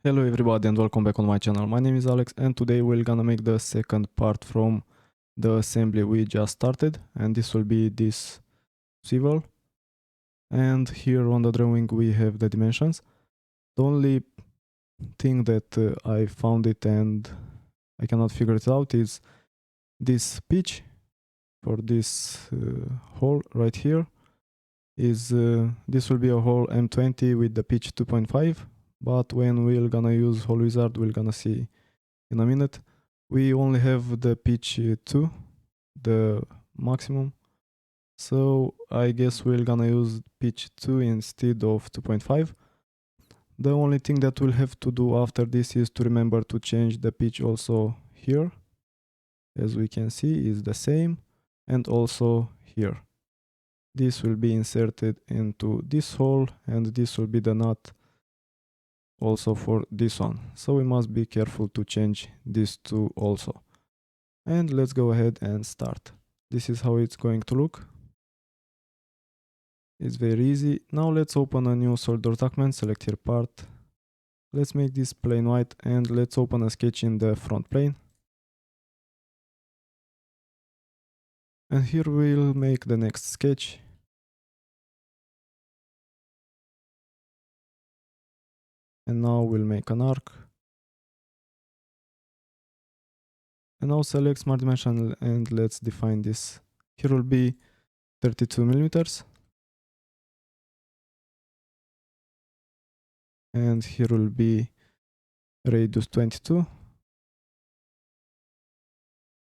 Hello everybody and welcome back on my channel. My name is Alex and today we're gonna make the second part from the assembly we just started, and this will be this Swival. And here on the drawing we have the dimensions. The only thing that I found it and I cannot figure it out is this pitch for this hole right here. This will be a hole M20 with the pitch 2.5. But when we're gonna use Hole Wizard, we're gonna see in a minute. We only have the pitch 2, the maximum. So I guess we're gonna use pitch 2 instead of 2.5. The only thing that we'll have to do after this is to remember to change the pitch also here. As we can see, is the same, and also here. This will be inserted into this hole, and this will be the nut also for this one. So we must be careful to change these two also. And let's go ahead and start. This is how it's going to look. It's very easy. Now let's open a new SolidWorks document, select here part. Let's make this plain white and let's open a sketch in the front plane. And here we'll make the next sketch. And now we'll make an arc. And now select Smart Dimension and let's define this. Here will be 32 millimeters. And here will be radius 22.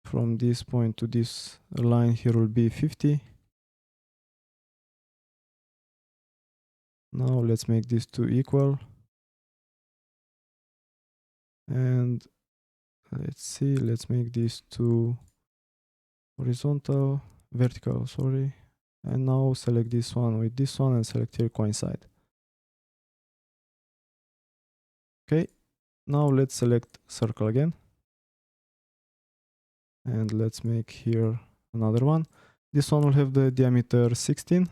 From this point to this line here will be 50. Now let's make these two equal. And let's see, let's make these two vertical, sorry. And now select this one with this one and select here coincide. Okay, now let's select circle again. And let's make here another one. This one will have the diameter 16.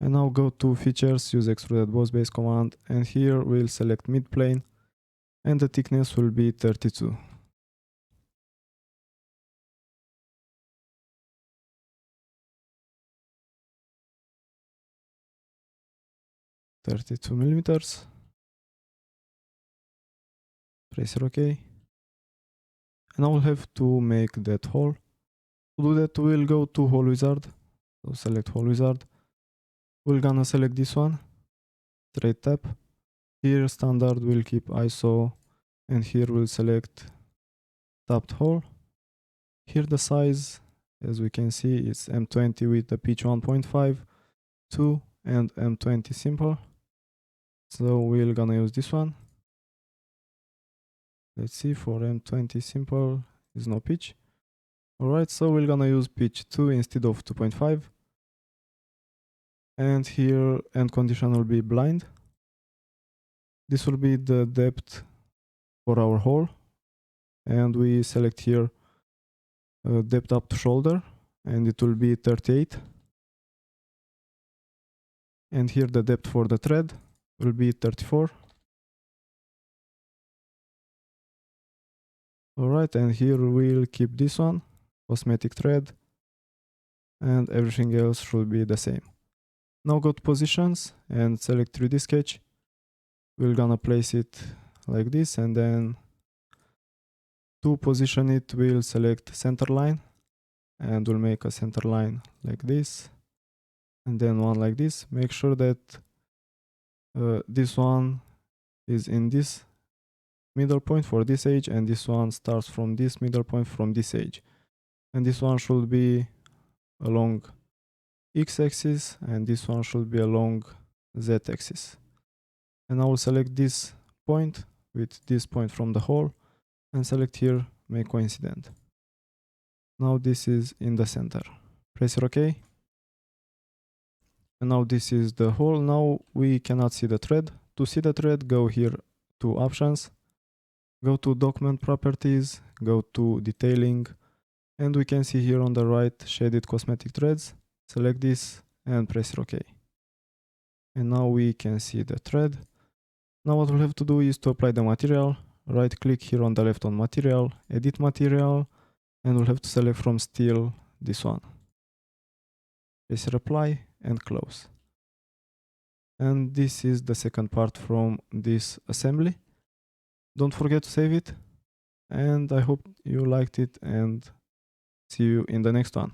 And now go to features, use extruded boss base command, and here we'll select mid plane, and the thickness will be 32. millimeters. Press OK. And I will have to make that hole. To do that, we'll go to Hole Wizard. So select Hole Wizard. We're gonna select this one. Straight tap. Here standard will keep ISO, and here we'll select tapped hole. Here the size, as we can see, is M20 with the pitch 1.5, 2, and M20 simple. So we're gonna use this one. Let's see, for M20 simple is no pitch. Alright, so we're gonna use pitch 2 instead of 2.5. And here end condition will be blind. This will be the depth for our hole. And we select here depth up to shoulder, and it will be 38. And here the depth for the thread will be 34. Alright, and here we'll keep this one, cosmetic thread, and everything else should be the same. Now go to positions and select 3D sketch. We're gonna place it like this, and then to position it we'll select center line, and we'll make a center line like this, and then one like this. Make sure that this one is in this middle point for this edge, and this one starts from this middle point from this edge, and this one should be along x-axis, and this one should be along z-axis. And I will select this point with this point from the hole and select here make coincident. Now this is in the center. Press OK. And now this is the hole. Now we cannot see the thread. To see the thread, go here to options, go to document properties, go to detailing, and we can see here on the right shaded cosmetic threads. Select this and press OK. And now we can see the thread. Now what we'll have to do is to apply the material. Right click here on the left on material, edit material, and we'll have to select from steel this one. Press apply and close. And this is the second part from this assembly. Don't forget to save it, and I hope you liked it, and see you in the next one.